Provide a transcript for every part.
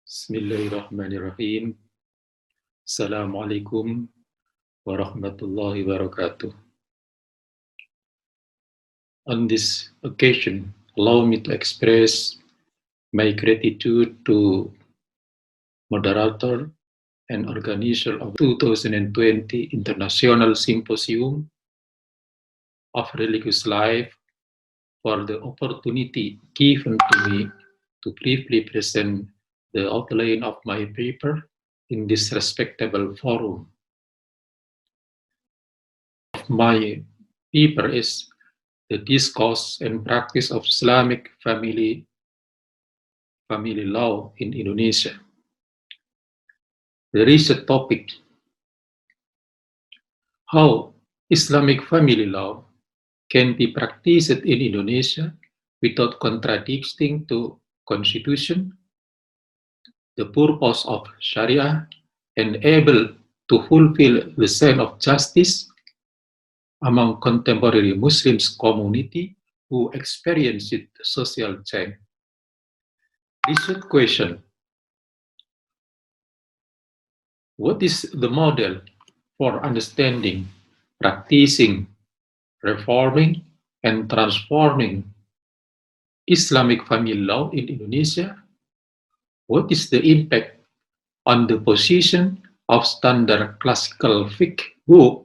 Bismillahirrahmanirrahim. Assalamualaikum warahmatullahi wabarakatuh. On this occasion, allow me to express my gratitude to moderator and organizer of 2020 International Symposium of Religious Life for the opportunity given to me to briefly present the outline of my paper in this respectable forum. My paper is the discourse and practice of Islamic family law in Indonesia. The research topic: how Islamic family law can be practiced in Indonesia without contradicting to constitution, the purpose of Sharia, and able to fulfill the sense of justice among contemporary Muslims community who experienced social change. Research question: what is the model for understanding, practicing, reforming, and transforming Islamic family law in Indonesia? What is the impact on the position of standard classical fiqh book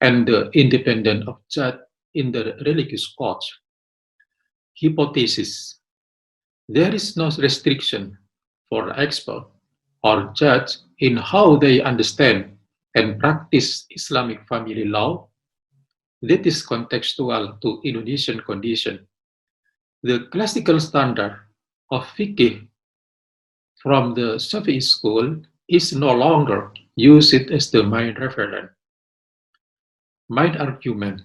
and the independence of judge in the religious courts? Hypothesis: there is no restriction for expert or judge in how they understand and practice Islamic family law that is contextual to Indonesian condition. The classical standard of fiqh from the Shafi'i school is no longer used as the main reference. Main argument: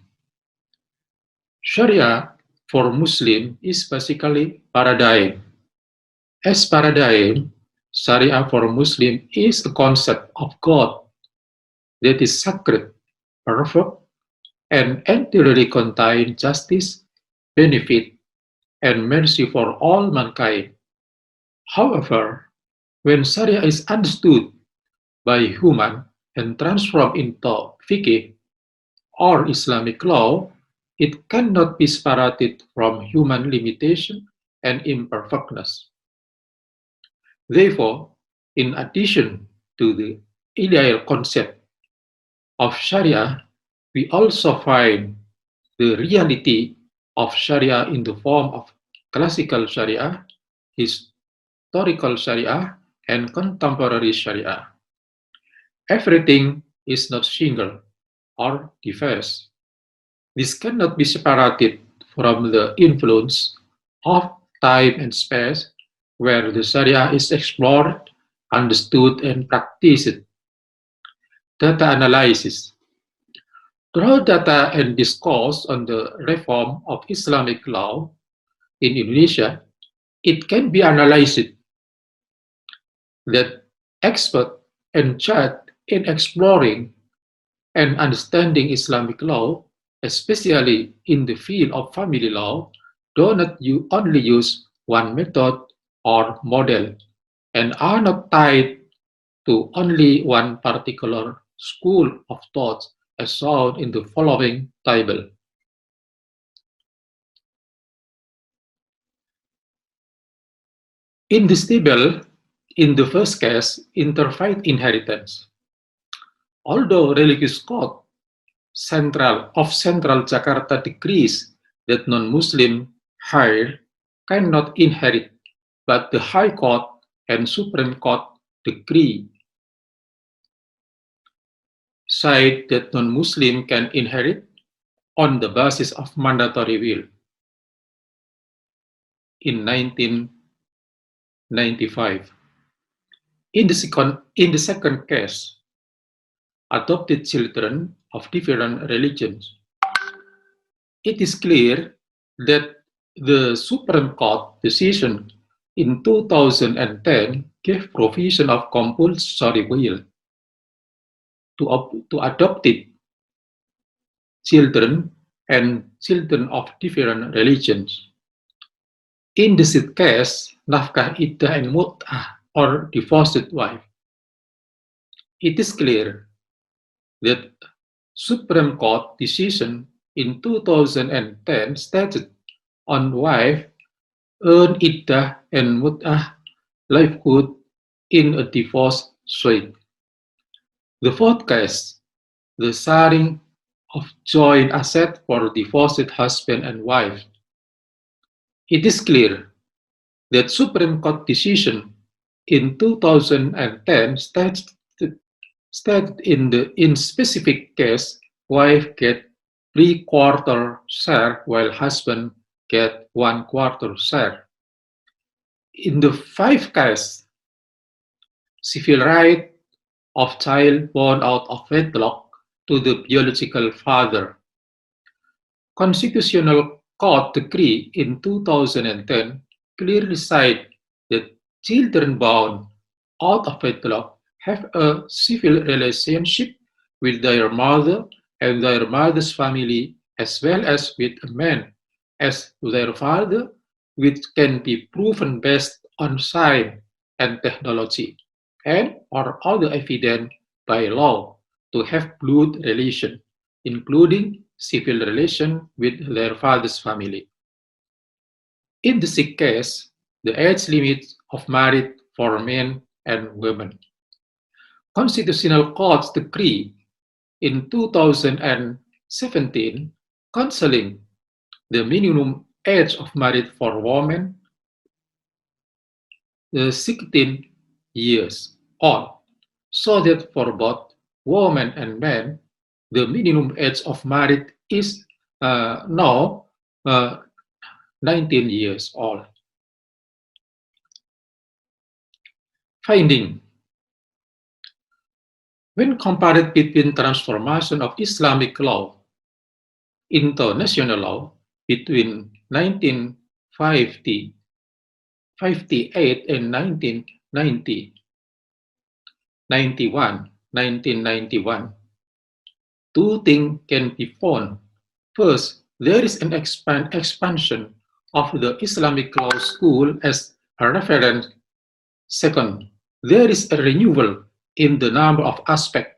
Sharia for Muslim is basically paradigm. As paradigm, Sharia for Muslim is a concept of God that is sacred, perfect, and entirely contain justice, benefit, and mercy for all mankind. However, when Sharia is understood by human and transformed into fiqh or Islamic law, it cannot be separated from human limitation and imperfectness. Therefore, in addition to the ideal concept of Sharia, we also find the reality of Sharia in the form of classical Sharia, historical Sharia, and contemporary Sharia. Everything is not single or diverse. This cannot be separated from the influence of time and space where the Sharia is explored, understood, and practiced. Data analysis. Through data and discourse on the reform of Islamic law in Indonesia, it can be analyzed that experts and judge in exploring and understanding Islamic law, especially in the field of family law, do not only use one method or model and are not tied to only one particular school of thought as shown in the following table. In this table, in the first case, interfaith inheritance. Although religious code Central Jakarta decrees that non-Muslim heir cannot inherit, but the High Court and Supreme Court decree cite that non-Muslim can inherit on the basis of mandatory will. In 1995, in the second case, adopted children of different religions, it is clear that the Supreme Court decision in 2010 gave provision of compulsory will to adopted children and children of different religions. In this case, nafkah iddah and mut'ah or divorced wife. It is clear that Supreme Court decision in 2010 stated on wife earn iddah and mut'ah livelihood in a divorce suit. The fourth case, the sharing of joint asset for divorced husband and wife. It is clear that Supreme Court decision in 2010 stated in specific case, wife get 3/4 share while husband get 1/4 share. In the five case, civil right of child born out of wedlock to the biological father. Constitutional Court decree in 2010 clearly cite that children born out of wedlock have a civil relationship with their mother and their mother's family as well as with a man as their father, which can be proven based on science and technology and or other evidence by law to have blood relation, including civil relation with their father's family. In the sick case, the age limit of marriage for men and women. Constitutional Court's decree in 2017 canceling the minimum age of marriage for women 16 years old, so that for both women and men, the minimum age of marriage is now uh, 19 years old. Finding. When compared between transformation of Islamic law into national law between 1958 and 1991, two things can be found. First, there is an expansion of the Islamic law school as a reference. Second, there is a renewal in the number of aspects.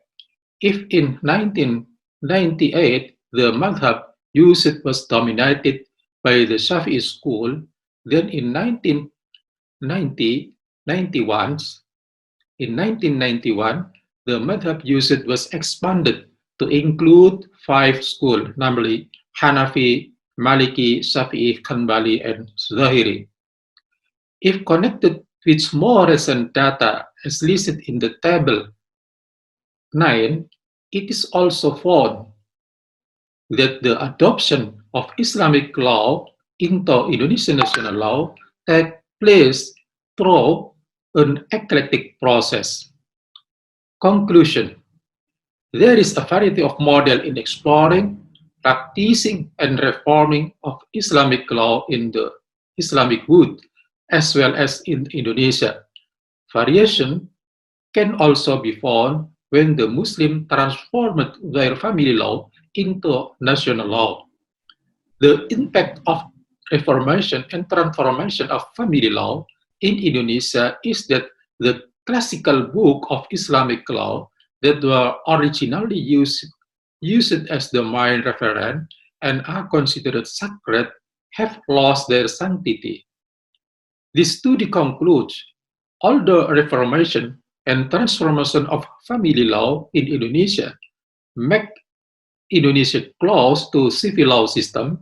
If in 1998 the madhab usage was dominated by the Shafi'i school, then in 1991, the madhab usage was expanded to include five schools, namely Hanafi, Maliki, Shafi'i, Hanbali, and Zahiri. If connected with more recent data as listed in the table 9, it is also found that the adoption of Islamic law into Indonesian national law takes place through an eclectic process. Conclusion. There is a variety of models in exploring, practicing, and reforming of Islamic law in the Islamic world, as well as in Indonesia. Variation can also be found when the Muslim transformed their family law into national law. The impact of reformation and transformation of family law in Indonesia is that the classical book of Islamic law that were originally used as the main reference and are considered sacred have lost their sanctity. This study concludes all the reformation and transformation of family law in Indonesia make Indonesia close to civil law system.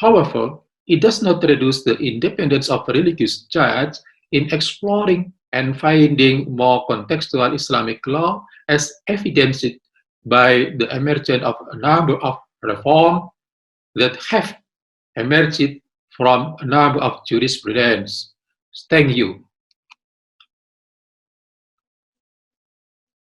However, it does not reduce the independence of religious judge in exploring and finding more contextual Islamic law as evidenced by the emergence of a number of reforms that have emerged from a number of jurisprudence. Thank you.